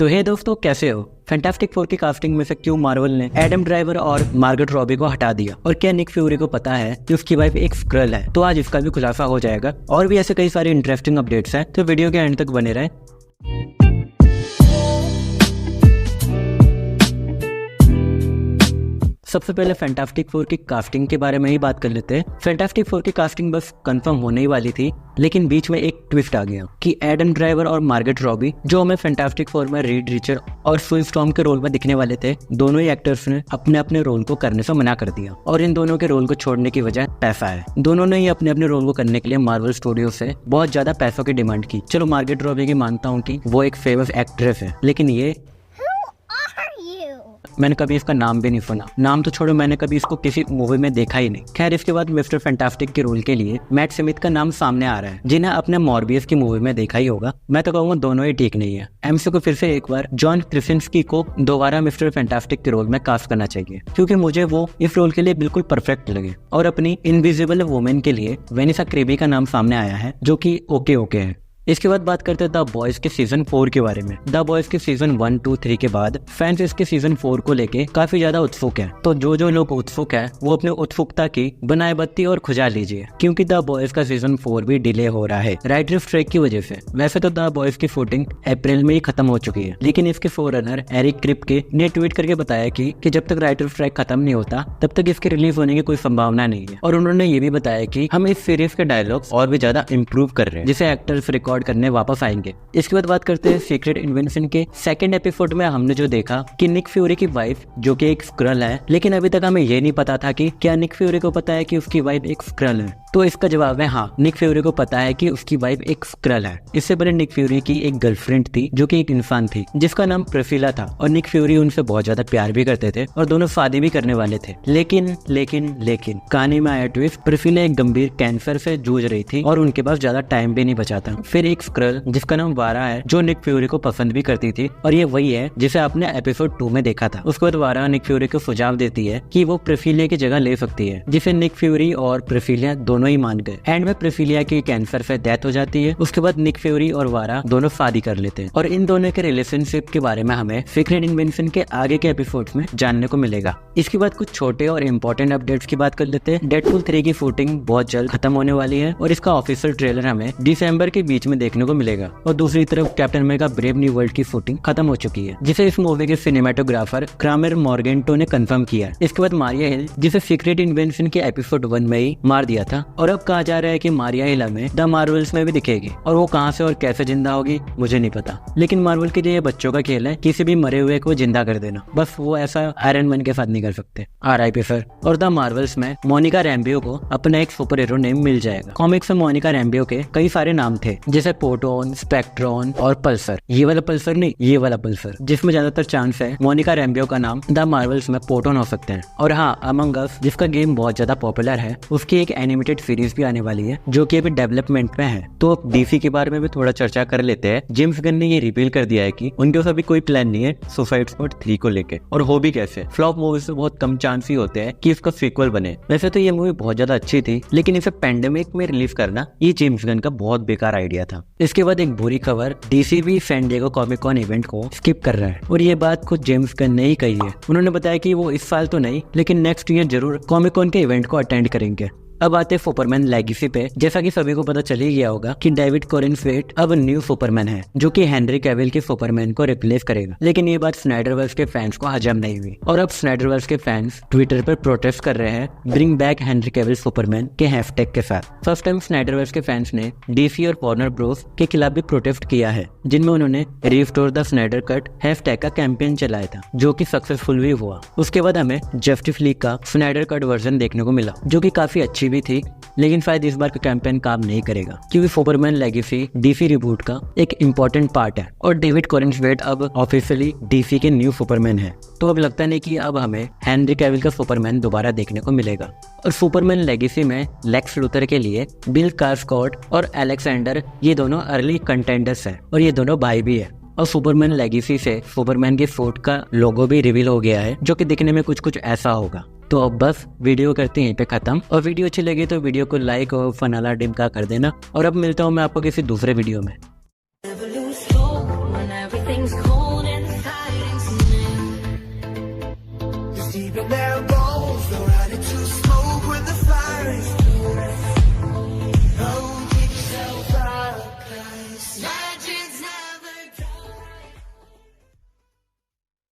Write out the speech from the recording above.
तो हे दोस्तों, कैसे हो? फैंटास्टिक फोर की कास्टिंग में से क्यों मार्वल ने एडम ड्राइवर और मार्गरेट रॉबी को हटा दिया, और क्या निक फ्यूरी को पता है कि उसकी वाइफ एक स्क्रल है? तो आज इसका भी खुलासा हो जाएगा। और भी ऐसे कई सारे इंटरेस्टिंग अपडेट्स हैं, तो वीडियो के एंड तक बने रहें। सबसे पहले फैंटास्टिक फोर की कास्टिंग के बारे में ही बात कर लेते हैं। फैंटास्टिक फोर की कास्टिंग बस कंफर्म होने ही वाली थी, लेकिन बीच में एक ट्विस्ट आ गया कि एडम ड्राइवर और मार्गरेट रॉबी, जो हमें फैंटास्टिक फोर में रीड रिचर और सुई स्टॉर्म के रोल में दिखने वाले थे, दोनों ही एक्टर्स ने अपने अपने रोल को करने से मना कर दिया। और इन दोनों के रोल को छोड़ने की वजह पैसा है। दोनों ने ही अपने अपने रोल को करने के लिए मार्वल स्टूडियो से बहुत ज्यादा पैसों की डिमांड की। चलो, मार्गरेट रॉबी की मानता हूँ कि वो एक फेमस एक्ट्रेस है, लेकिन ये मैंने कभी इसका नाम भी नहीं सुना। नाम तो छोड़ो, मैंने कभी इसको किसी मूवी में देखा ही नहीं। खैर, इसके बाद मिस्टर फैंटास्टिक के रोल के लिए मैट स्मिथ का नाम सामने आ रहा है, जिन्हें अपने मॉर्बियस की मूवी में देखा ही होगा। मैं तो कहूँगा दोनों ही ठीक नहीं है। एमसीयू को फिर से एक बार जॉन क्रिसिंस्की को दोबारा मिस्टर फैंटास्टिक के रोल में कास्ट करना चाहिए, क्योंकि मुझे वो इस रोल के लिए बिल्कुल परफेक्ट लगे। और अपनी इनविजिबल वुमेन के लिए वेनिसा क्रेबी का नाम सामने आया है, जो कि ओके है। इसके बाद बात करते हैं द बॉयज के सीजन 4 के बारे में। द बॉयज के सीजन 1, 2, 3 के बाद फैंस इसके सीजन 4 को लेके काफी ज्यादा उत्सुक हैं। तो जो लोग उत्सुक हैं, वो अपने उत्सुकता की बनाए बत्ती और खुजा लीजिए, क्योंकि द बॉयज का सीजन 4 भी डिले हो रहा है राइटर स्ट्राइक की वजह से। वैसे तो द बॉयज की शूटिंग अप्रैल में ही खत्म हो चुकी है, लेकिन इसके फोररनर एरिक क्रिप्के ने ट्वीट करके बताया कि जब तक राइटर स्ट्राइक खत्म नहीं होता, तब तक इसके रिलीज होने की कोई संभावना नहीं है। और उन्होंने ये भी बताया कि हम इस सीरीज के डायलॉग्स और भी ज्यादा इम्प्रूव कर रहे हैं, जिसे एक्टर्स रिकॉर्ड करने वापस आएंगे। इसके बाद बात करते हैं सीक्रेट इन्वेंशन के सेकंड एपिसोड में। हमने जो देखा कि निक फ्यूरी की वाइफ जो कि एक स्क्रल है, लेकिन अभी तक हमें ये नहीं पता था कि क्या निक फ्यूरी को पता है कि उसकी वाइफ एक स्क्रल है। तो इसका जवाब है हाँ, निक फ्यूरी को पता है कि उसकी वाइफ एक स्क्रल है। इससे पहले निक फ्यूरी की एक गर्लफ्रेंड थी, जो कि एक इंसान थी, जिसका नाम प्रिसिला था, और निक फ्यूरी उनसे बहुत ज्यादा प्यार भी करते थे और दोनों शादी भी करने वाले थे। लेकिन कहानी में आया ट्विस्ट। प्रिसिला एक गंभीर कैंसर से जूझ रही थी और उनके पास ज्यादा टाइम भी नहीं बचा था। फिर एक स्क्रल जिसका नाम वारा है, जो निक फ्यूरी को पसंद भी करती थी, और ये वही है जिसे आपने एपिसोड 2 में देखा था। उसके बाद वारा निक फ्यूरी को सुझाव देती है कि वो प्रिसिला की जगह ले सकती है, जिसे निक फ्यूरी और प्रिसिला दोनों ही मान गए। एंड में प्रिसिला की कैंसर से डेथ हो जाती है। उसके बाद निक फ्यूरी और वारा दोनों शादी कर लेते हैं, और इन दोनों के रिलेशनशिप के बारे में हमें सीक्रेट इन्वेंशन के आगे के एपिसोड्स में जानने को मिलेगा। इसके बाद कुछ छोटे और इम्पोर्टेंट अपडेट्स की बात कर लेते हैं। डेडपूल 3 की शूटिंग बहुत जल्द खत्म होने वाली है, और इसका ऑफिशियल ट्रेलर हमें दिसंबर के बीच में देखने को मिलेगा। और दूसरी तरफ captain America brave new world की शूटिंग खत्म हो चुकी है, जिसे इस मूवी के सिनेमेटोग्राफर क्रामर मॉर्गेंटो ने कंफर्म किया है। इसके बाद मारिया हिल, जिसे सीक्रेट इन्वेंशन के एपिसोड 1 में ही मार दिया था, और अब कहा जा रहा है कि मारिया हिल हमें द मार्वल्स में भी दिखेगी। और वो कहां से और कैसे जिंदा होगी मुझे नहीं पता, लेकिन मार्वल के लिए बच्चों का खेल है, किसी भी मरे हुए को जिंदा कर देना। बस वो ऐसा आयरन मैन के साथ नहीं कर सकते। RIP sir. और द मार्वल्स में मोनिका रैम्बियो को अपना एक सुपर हीरो नेम मिल जाएगा। कॉमिक्स में मोनिका रैम्बियो के कई सारे नाम थे, जैसे पोटोन, स्पेक्ट्रॉन और पल्सर। ये वाला पल्सर नहीं, ये वाला पल्सर, जिसमें ज्यादातर चांस है मोनिका रैम्बियो का नाम द मार्वल्स में पोटोन हो सकते हैं। और हाँ, अमंग अस, जिसका गेम बहुत ज्यादा पॉपुलर है, उसकी एक एनिमेटेड सीरीज भी आने वाली है, जो कि अभी डेवलपमेंट में है। तो अब DC के बारे में भी थोड़ा चर्चा कर लेते हैं। जेम्स गन ने ये रिवील कर दिया है कि उनके पास अभी कोई प्लान नहीं है सुसाइड स्क्वाड 3 को लेके, और हो भी कैसे। फ्लॉप मूवी से बहुत कम चांस ही होते हैं कि इसका सीक्वल बने। वैसे तो ये मूवी बहुत ज्यादा अच्छी थी, लेकिन इसे पैंडेमिक में रिलीज करना ये जेम्स गन का बहुत बेकार आइडिया था। इसके बाद एक बुरी खबर, DC भी San Diego comic con event को स्किप कर रहा है, और ये बात खुद जेम्स गन ने ही कही है। उन्होंने बताया कि वो इस साल तो नहीं, लेकिन नेक्स्ट ईयर जरूर कॉमिक कॉन के इवेंट को अटेंड करेंगे। अब आते सुपरमैन लेगेसी पे। जैसा कि सभी को पता चल ही गया होगा कि डेविड कोरिन स्वेट अब न्यू सुपरमैन है, जो कि हेनरी कैविल के सुपरमैन को रिप्लेस करेगा। लेकिन ये बात स्नाइडरवर्स के फैंस को हजम नहीं हुई, और अब स्नाइडरवर्स के फैंस ट्विटर पर प्रोटेस्ट कर रहे हैं bring back Henry Cavill Superman के हैशटैग के साथ। फर्स्ट टाइम स्नाइडरवर्स के फैंस ने DC और वार्नर ब्रोस के खिलाफ भी प्रोटेस्ट किया है, जिनमें उन्होंने restore the Snyder cut hashtag का कैंपेन चलाया था, जो कि सक्सेसफुल भी हुआ। उसके बाद हमें जस्टिस लीग का स्नाइडर कट वर्जन देखने को मिला, जो कि काफी अच्छी भी थी, लेकिन शायद इस बार का कैंपेन काम नहीं करेगा, क्योंकि सुपरमैन लेगेसी DC रिबूट का एक इम्पोर्टेंट पार्ट है, और डेविड कोरिन स्वेट अब ऑफिशियली DC के न्यू सुपरमैन है। तो अब लगता नहीं कि अब हमें हेनरी कैविल का सुपरमैन दोबारा देखने को मिलेगा। और सुपरमैन लेगेसी में लेक्स लूथर के लिए बिल स्कारस्गार्ड और अलेक्जेंडर, ये दोनों अर्ली कंटेंडर्स हैं, और ये दोनों भाई भी है। और सुपरमैन लेगेसी से सुपरमैन के फोर्ट का लोगो भी रिवील हो गया है, जो कि दिखने में कुछ ऐसा होगा। तो अब बस वीडियो करते हैं यहीं पे खत्म, और वीडियो अच्छी लगी तो वीडियो को लाइक और फनाला डिमका कर देना। और अब मिलता हूँ मैं आपको किसी दूसरे वीडियो में। deep in their bones. They're ready to smoke when the fire is